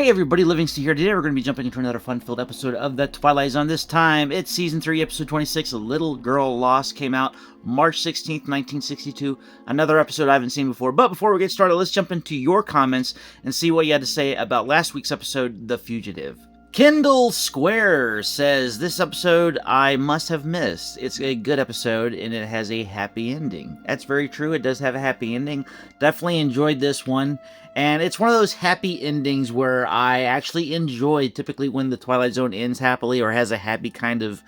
Hey everybody, Livingston here. Today we're going to be jumping into another fun-filled episode of the Twilight Zone. This time, it's Season 3, Episode 26, A Little Girl Lost. Came out March 16th, 1962. Another episode I haven't seen before. But before we get started, let's jump into your comments and see what you had to say about last week's episode, The Fugitive. Kendall Square says, this episode I must have missed. It's a good episode and it has a happy ending. That's very true. It does have a happy ending. Definitely enjoyed this one. And it's one of those happy endings where I actually enjoy, typically when the Twilight Zone ends happily or has a happy kind of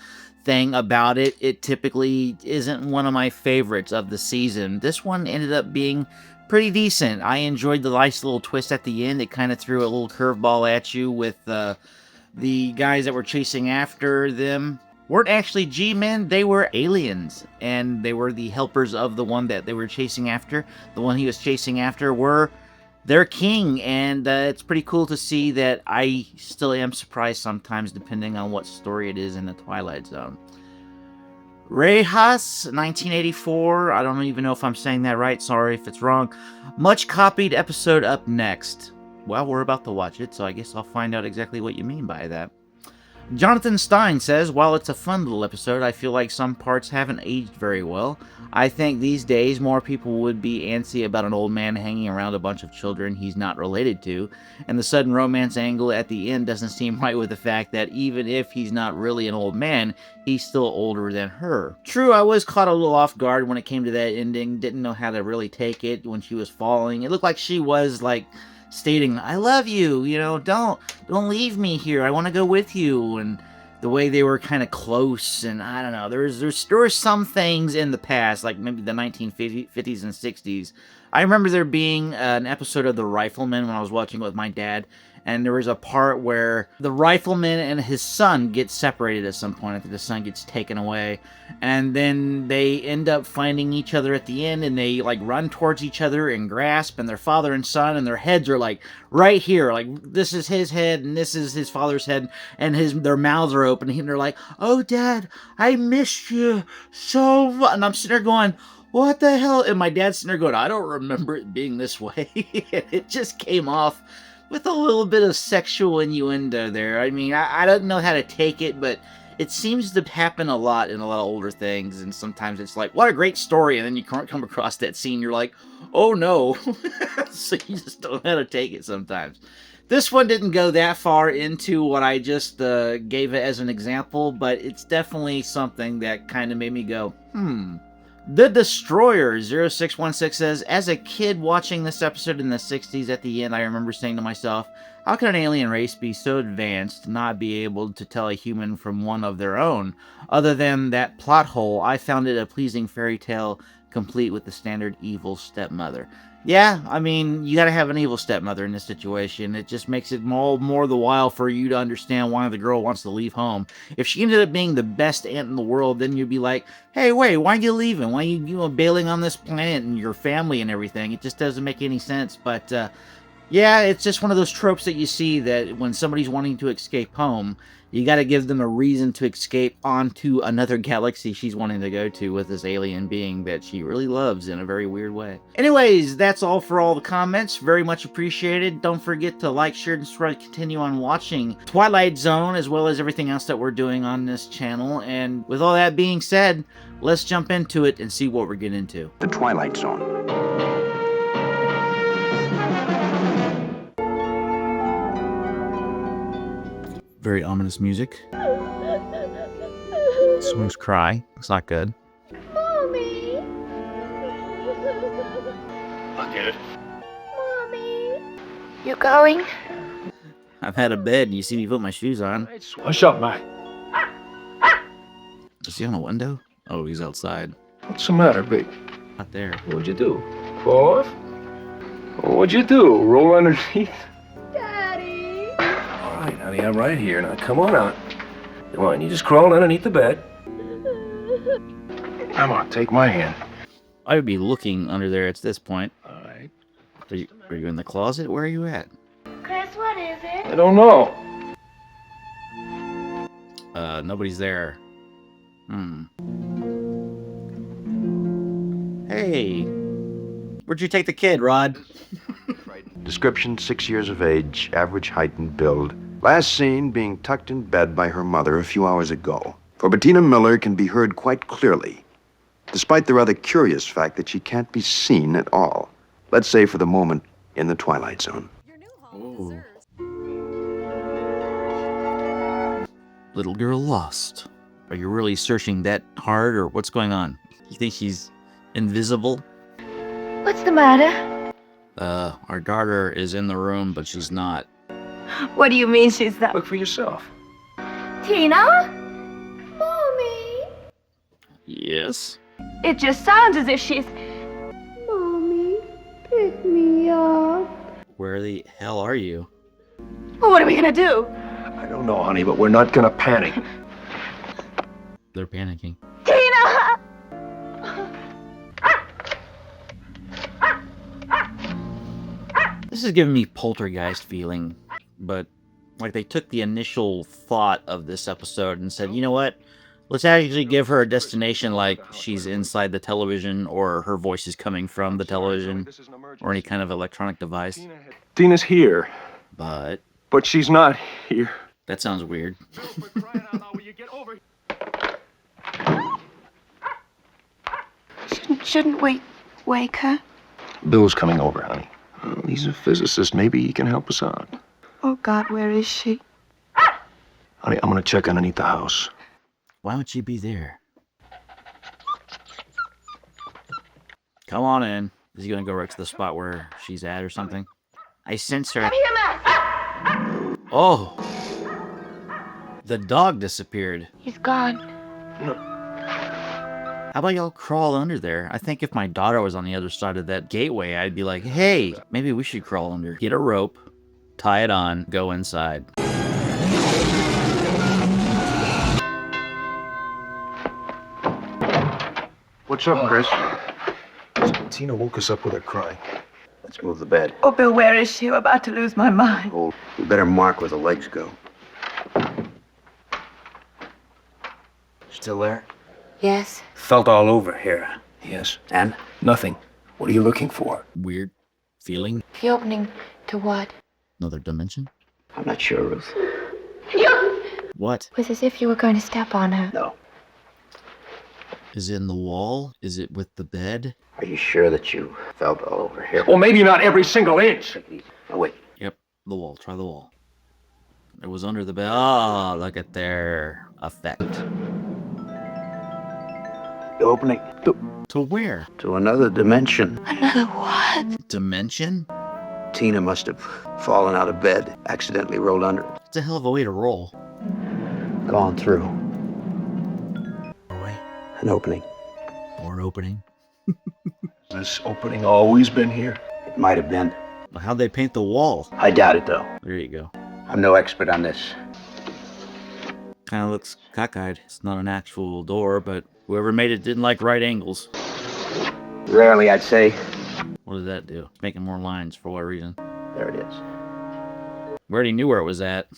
thing about it. It typically isn't one of my favorites of the season. This one ended up being pretty decent. I enjoyed the nice little twist at the end. It kind of threw a little curveball at you with the guys that were chasing after them weren't actually G-men, they were aliens, and they were the helpers of the one that they were chasing after. The one he was chasing after were their king, and it's pretty cool to see that. I still am surprised sometimes, depending on what story it is in the Twilight Zone. Reyes, 1984, I don't even know if I'm saying that right, sorry if it's wrong. Much copied episode up next. Well, we're about to watch it, so I guess I'll find out exactly what you mean by that. Jonathan Stein says, while it's a fun little episode, I feel like some parts haven't aged very well. I think these days more people would be antsy about an old man hanging around a bunch of children he's not related to, and the sudden romance angle at the end doesn't seem right with the fact that even if he's not really an old man, he's still older than her. True, I was caught a little off guard when it came to that ending, didn't know how to really take it when she was falling. It looked like she was like stating, I love you, you know, don't leave me here, I want to go with you, and the way they were kind of close, and I don't know, there were some things in the past, like maybe the 1950s and 60s. I remember there being an episode of The Rifleman when I was watching it with my dad, and there was a part where the rifleman and his son get separated at some point. I think the son gets taken away, and then they end up finding each other at the end, and they like run towards each other and grasp, and their father and son, and their heads are like right here, like this is his head and this is his father's head, and their mouths are open, and they're like, oh Dad, I missed you so much. And I'm sitting there going, what the hell? And my dad's sitting there going, I don't remember it being this way. It just came off with a little bit of sexual innuendo there. I mean, I don't know how to take it, but it seems to happen a lot in a lot of older things, and sometimes it's like, what a great story, and then you can't come across that scene, you're like, oh no. So you just don't know how to take it sometimes. This one didn't go that far into what I just gave it as an example, but it's definitely something that kind of made me go, The Destroyer 0616 says, as a kid watching this episode in the 60s at the end, I remember saying to myself, how can an alien race be so advanced to not be able to tell a human from one of their own? Other than that plot hole, I found it a pleasing fairy tale complete with the standard evil stepmother. Yeah, I mean, you gotta have an evil stepmother in this situation. It just makes it more the while for you to understand why the girl wants to leave home. If she ended up being the best aunt in the world, then you'd be like, hey, wait, why are you leaving? Why are you bailing on this planet and your family and everything? It just doesn't make any sense. But, yeah, it's just one of those tropes that you see that when somebody's wanting to escape home, you got to give them a reason to escape onto another galaxy she's wanting to go to with this alien being that she really loves in a very weird way. Anyways, that's all for all the comments. Very much appreciated. Don't forget to like, share, and subscribe to continue on watching Twilight Zone as well as everything else that we're doing on this channel. And with all that being said, let's jump into it and see what we're getting into. The Twilight Zone. Very ominous music. Someone's cry. It's not good. Mommy! I'll get it. Mommy! You going? I've had a bed and you see me put my shoes on. What's up, Mike? Is he on a window? Oh, he's outside. What's the matter, big? Not there. What'd you do? Fall off? What'd you do? Roll underneath? Daddy! All right, honey, I'm right here. Now, come on out. Come on, you just crawl underneath the bed. Come on, take my hand. I would be looking under there at this point. All right. Are you in the closet? Where are you at? Chris, what is it? I don't know. Nobody's there. Hey. Where'd you take the kid, Rod? Description: 6 years of age, average height and build. Last seen being tucked in bed by her mother a few hours ago. For Bettina Miller can be heard quite clearly, despite the rather curious fact that she can't be seen at all. Let's say for the moment, in the Twilight Zone. Ooh. Little girl lost. Are you really searching that hard, or what's going on? You think she's invisible? What's the matter? Our daughter is in the room, but she's not. What do you mean she's not? Look for yourself. Tina? Mommy? Yes. It just sounds as if she's... Mommy, pick me up. Where the hell are you? Well, what are we gonna do? I don't know, honey, but we're not gonna panic. They're panicking. Tina! This is giving me poltergeist feeling, but like they took the initial thought of this episode and said, you know what? Let's actually give her a destination like she's inside the television or her voice is coming from the television or any kind of electronic device. Tina's here, But but she's not here. that sounds weird. Shouldn't we wake her? Bill's coming over, honey. Well, he's a physicist. Maybe he can help us out. Oh, God, where is she? Honey, I'm gonna check underneath the house. Why would she be there? Come on in. Is he gonna go right to the spot where she's at or something? I sense her. Oh! The dog disappeared. He's gone. How about y'all crawl under there? I think if my daughter was on the other side of that gateway, I'd be like, hey, maybe we should crawl under. Get a rope, tie it on, go inside. What's up, Chris? Tina woke us up with her crying. Let's move the bed. Oh, Bill, where is she? I'm about to lose my mind. Oh, we better mark where the legs go. Still there? Yes. Felt all over here. Yes. And? Nothing. What are you looking for? Weird feeling. The opening to what? Another dimension? I'm not sure, Ruth. What? It was as if you were going to step on her. No. Is it in the wall? Is it with the bed? Are you sure that you felt all over here? Well, maybe not every single inch. Oh, wait. Yep, the wall. Try the wall. It was under the bed. Oh, look at their effect. The opening To where? to another dimension. Another what? Dimension? Tina must have fallen out of bed, accidentally rolled under. It's a hell of a way to roll. Gone through. Doorway. An opening. Door opening. Has this opening always been here? It might have been. Well, how'd they paint the wall? I doubt it, though. There you go. I'm no expert on this. Kind of looks cockeyed. It's not an actual door, but whoever made it didn't like right angles. Rarely, I'd say. What did that do? Making more lines for what reason? There it is. We already knew where it was at.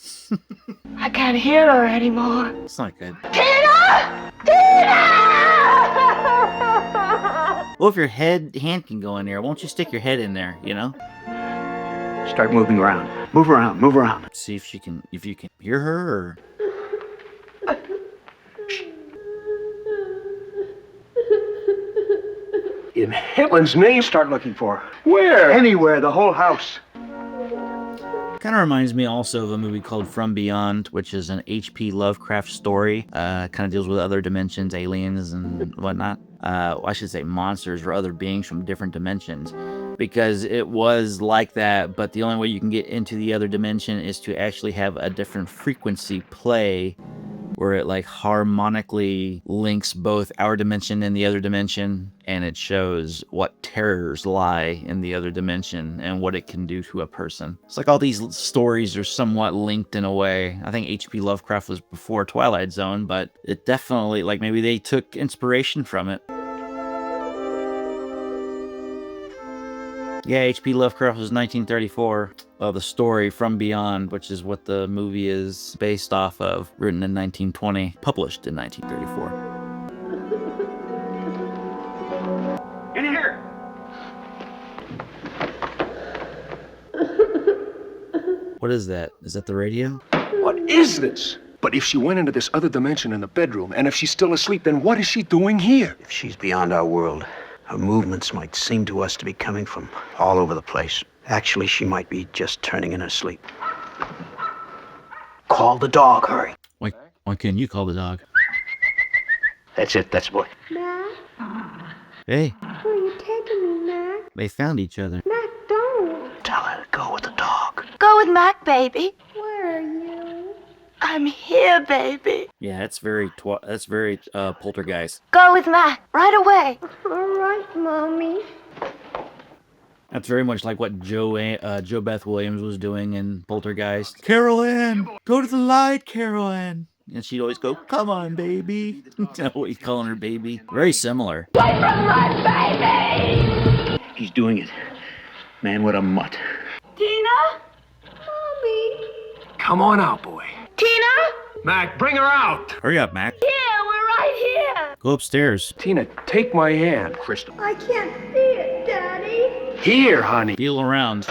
I can't hear her anymore. It's not good. Tina! Tina! Well, if your hand can go in there, won't you stick your head in there, you know? Start moving around. Move around, move around. See if you can hear her, or... In heaven's name, start looking for her. Where? Anywhere, the whole house. Kind of reminds me also of a movie called From Beyond, which is an H.P. Lovecraft story. Kind of deals with other dimensions, aliens and whatnot. I should say monsters or other beings from different dimensions. Because it was like that, but the only way you can get into the other dimension is to actually have a different frequency play where it like harmonically links both our dimension and the other dimension, and it shows what terrors lie in the other dimension and what it can do to a person. It's like all these stories are somewhat linked in a way. I think H.P. Lovecraft was before Twilight Zone, but it definitely, like, maybe they took inspiration from it. Yeah, H.P. Lovecraft was 1934. The story From Beyond, which is what the movie is based off of, written in 1920, published in 1934. In here. What is that? Is that the radio? What is this? But if she went into this other dimension in the bedroom, and if she's still asleep, then what is she doing here? If she's beyond our world, her movements might seem to us to be coming from all over the place. Actually, she might be just turning in her sleep. Call the dog, hurry. Why can't you call the dog? That's it, that's the boy. Hey, Where are you taking me, Mac? they found each other. Mac, don't. Tell her to go with the dog. Go with Mac, baby. Where are you? I'm here, baby. Yeah, that's very poltergeist. Go with Mac right away. All right, Mommy. That's very much like what Joe Beth Williams was doing in Poltergeist. Carol Ann, go to the light, Carol Ann. And she'd always go, "Come on, baby." Always calling her baby. Very similar. He's doing it. Man, what a mutt. Tina? Mommy. Come on out, boy. Tina? Mac, bring her out! Hurry up, Mac. Here, we're right here. Go upstairs. Tina, take my hand. Crystal. I can't see it, Daddy. Here, honey. Feel around.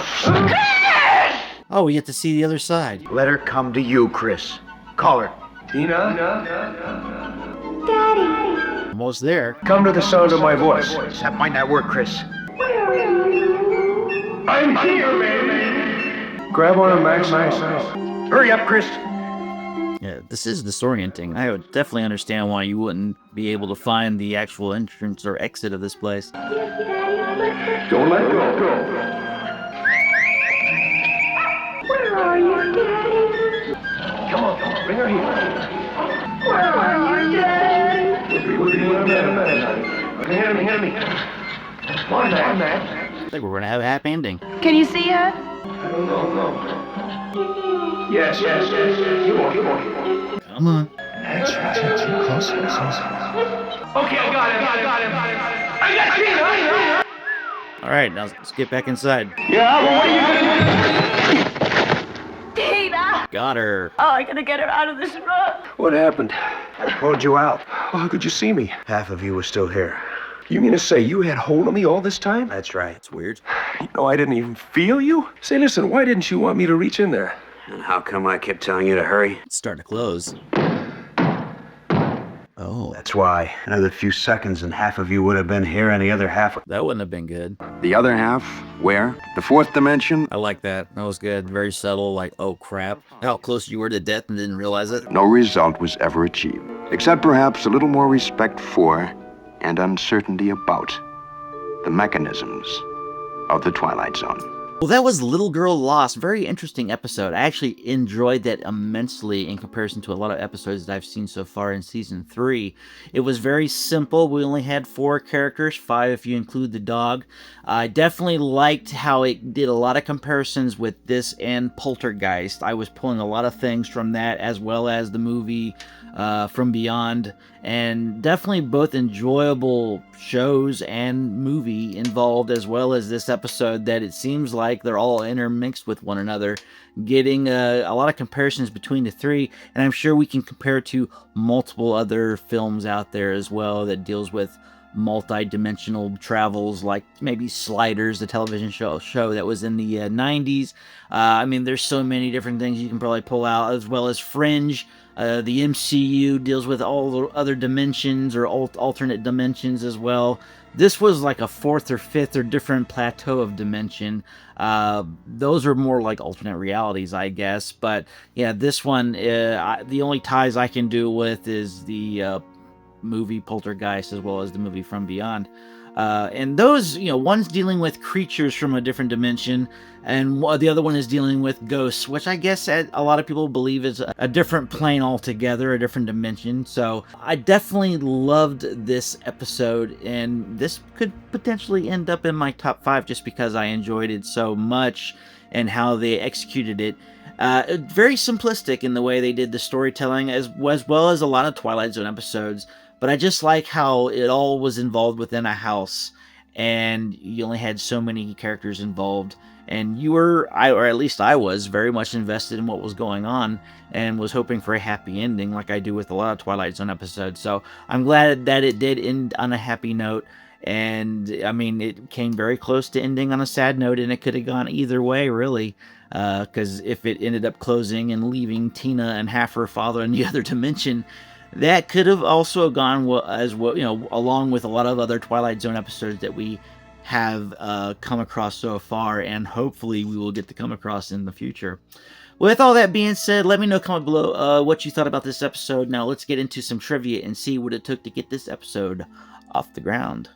Oh, we get to see the other side. Let her come to you, Chris. Call her. Tina, Daddy. Almost there. come to the sound of my voice. That might not work, Chris. Where are you? I'm here, baby! Grab one of Mac's nice. Hurry up, Chris. Yeah, this is disorienting. I would definitely understand why you wouldn't be able to find the actual entrance or exit of this place. Don't let go. Where are you, Daddy? Come on, bring her here. Where are you, Daddy? We'll be with her in a minute, honey. Hand me. Come on, Mac. I think we're gonna have a happy ending. Can you see her? I don't know. Yes. Come on. Come on. That's right. Close. Okay, I got him. I got Tina. All right, now let's get back inside. Yeah, well, what are you gonna do? Tina! Got her. Oh, I gotta get her out of this room. What happened? I pulled you out. Well, how could you see me? Half of you was still here. You mean to say you had hold of me all this time? That's right. It's weird. You know, I didn't even feel you. Say, listen, why didn't you want me to reach in there? And how come I kept telling you to hurry? It's starting to close. Oh, That's why. Another few seconds and half of you would have been here and the other half... that wouldn't have been good. The other half, where? The fourth dimension? I like that. That was good. Very subtle, like, oh crap. How close you were to death and didn't realize it. No result was ever achieved, except perhaps a little more respect for and uncertainty about the mechanisms of the Twilight Zone. Well, that was Little Girl Lost. Very interesting episode. I actually enjoyed that immensely in comparison to a lot of episodes that I've seen so far in Season 3. It was very simple. We only had 4 characters, 5 if you include the dog. I definitely liked how it did a lot of comparisons with this and Poltergeist. I was pulling a lot of things from that, as well as the movie From Beyond, and definitely both enjoyable shows and movie involved, as well as this episode that it seems like they're all intermixed with one another, getting a lot of comparisons between the 3, and I'm sure we can compare to multiple other films out there as well that deals with multi-dimensional travels, like maybe Sliders, the television show that was in the 90s. I mean, there's so many different things you can probably pull out, as well as Fringe. The MCU deals with all the other dimensions or alternate dimensions as well. This was like a 4th or 5th or different plateau of dimension. Those are more like alternate realities, I guess. But yeah, this one, the only ties I can do with is the movie Poltergeist, as well as the movie From Beyond. And those, one's dealing with creatures from a different dimension, and the other one is dealing with ghosts, which I guess a lot of people believe is a different plane altogether, a different dimension. So I definitely loved this episode, and this could potentially end up in my top 5 just because I enjoyed it so much and how they executed it. Very simplistic in the way they did the storytelling, as well as a lot of Twilight Zone episodes. But I just like how it all was involved within a house, and you only had so many characters involved, and you were, or at least I was, very much invested in what was going on, and was hoping for a happy ending, like I do with a lot of Twilight Zone episodes. So I'm glad that it did end on a happy note, And I mean, it came very close to ending on a sad note, and it could have gone either way, really. Because if it ended up closing and leaving Tina and half her father in the other dimension, that could have also gone as well, along with a lot of other Twilight Zone episodes that we have come across so far, and hopefully we will get to come across in the future. With all that being said, let me know comment below what you thought about this episode. Now let's get into some trivia and see what it took to get this episode off the ground.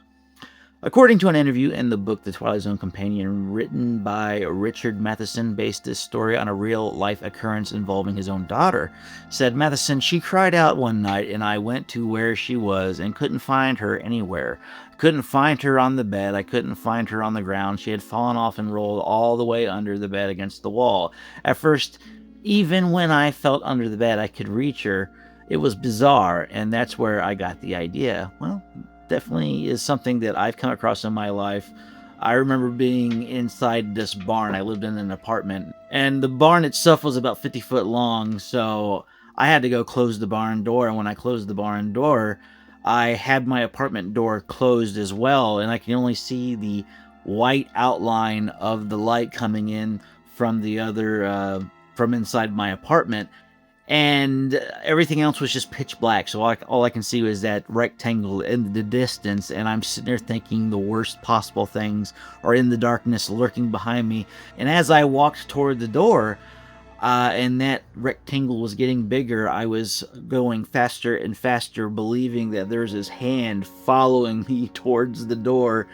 According to an interview in the book The Twilight Zone Companion, written by Richard Matheson, based this story on a real-life occurrence involving his own daughter, said Matheson, "She cried out one night and I went to where she was and couldn't find her anywhere. Couldn't find her on the bed. I couldn't find her on the ground. She had fallen off and rolled all the way under the bed against the wall. At first, even when I felt under the bed, I could reach her. It was bizarre, and that's where I got the idea." Well, definitely is something that I've come across in my life. I remember being inside this barn. I lived in an apartment, and the barn itself was about 50 foot long, so I had to go close the barn door, and when I closed the barn door, I had my apartment door closed as well, and I can only see the white outline of the light coming in from the other, from inside my apartment. And everything else was just pitch black. So all I can see was that rectangle in the distance, and I'm sitting there thinking the worst possible things are in the darkness lurking behind me. And as I walked toward the door, and that rectangle was getting bigger, I was going faster and faster, believing that there's this hand following me towards the door.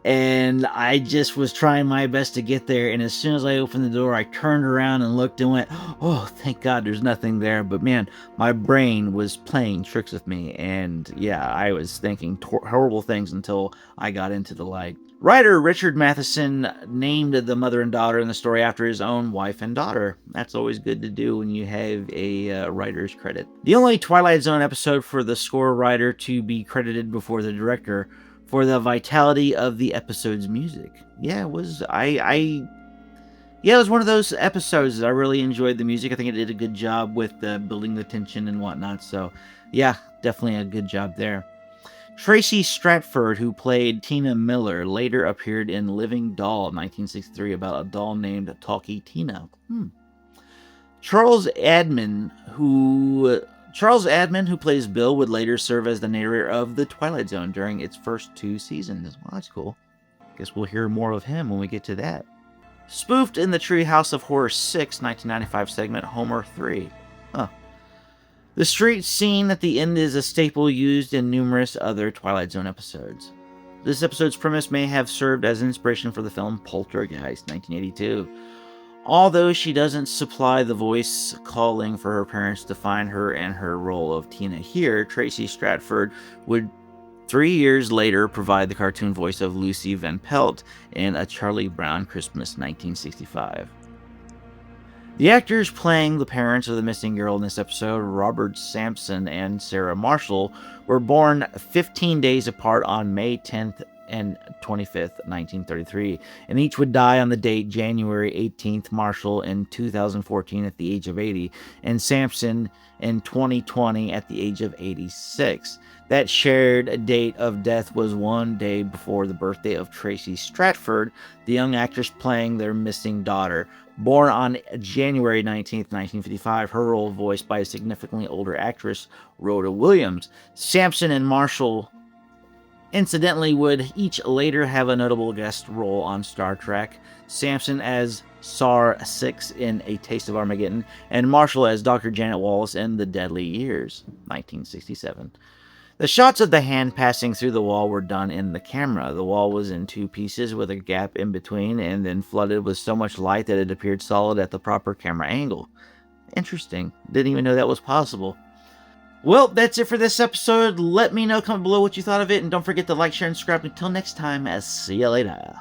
And I just was trying my best to get there. And as soon as I opened the door, I turned around and looked and went, "Oh, thank God there's nothing there." But man, my brain was playing tricks with me. And yeah, I was thinking horrible things until I got into the light. Writer Richard Matheson named the mother and daughter in the story after his own wife and daughter. That's always good to do when you have a writer's credit. The only Twilight Zone episode for the score writer to be credited before the director for the vitality of the episode's music. Yeah, it was it was one of those episodes that I really enjoyed the music. I think it did a good job with building the tension and whatnot. So yeah, definitely a good job there. Tracy Stratford, who played Tina Miller, later appeared in Living Doll 1963 about a doll named Talkie Tina. Charles Admin, who plays Bill, would later serve as the narrator of The Twilight Zone during its first 2 seasons. Well, that's cool. Guess we'll hear more of him when we get to that. Spoofed in the Treehouse of Horror 6 1995 segment Homer 3. The street scene at the end is a staple used in numerous other Twilight Zone episodes. This episode's premise may have served as inspiration for the film Poltergeist 1982. Although she doesn't supply the voice calling for her parents to find her in her role of Tina here, Tracy Stratford would 3 years later provide the cartoon voice of Lucy Van Pelt in A Charlie Brown Christmas 1965. The actors playing the parents of the missing girl in this episode, Robert Sampson and Sarah Marshall, were born 15 days apart on May 10th and 25th, 1933, and each would die on the date January 18th, Marshall in 2014 at the age of 80, and Sampson in 2020 at the age of 86. That shared date of death was one day before the birthday of Tracy Stratford, the young actress playing their missing daughter. Born on January 19th, 1955, her role voiced by a significantly older actress, Rhoda Williams. Sampson and Marshall, incidentally, would each later have a notable guest role on Star Trek. Sampson as SAR 6 in A Taste of Armageddon, and Marshall as Dr. Janet Wallace in The Deadly Years, 1967. The shots of the hand passing through the wall were done in the camera. The wall was in 2 pieces with a gap in between and then flooded with so much light that it appeared solid at the proper camera angle. Interesting. Didn't even know that was possible. Well, that's it for this episode. Let me know, comment below what you thought of it, and don't forget to like, share, and subscribe. Until next time, see you later.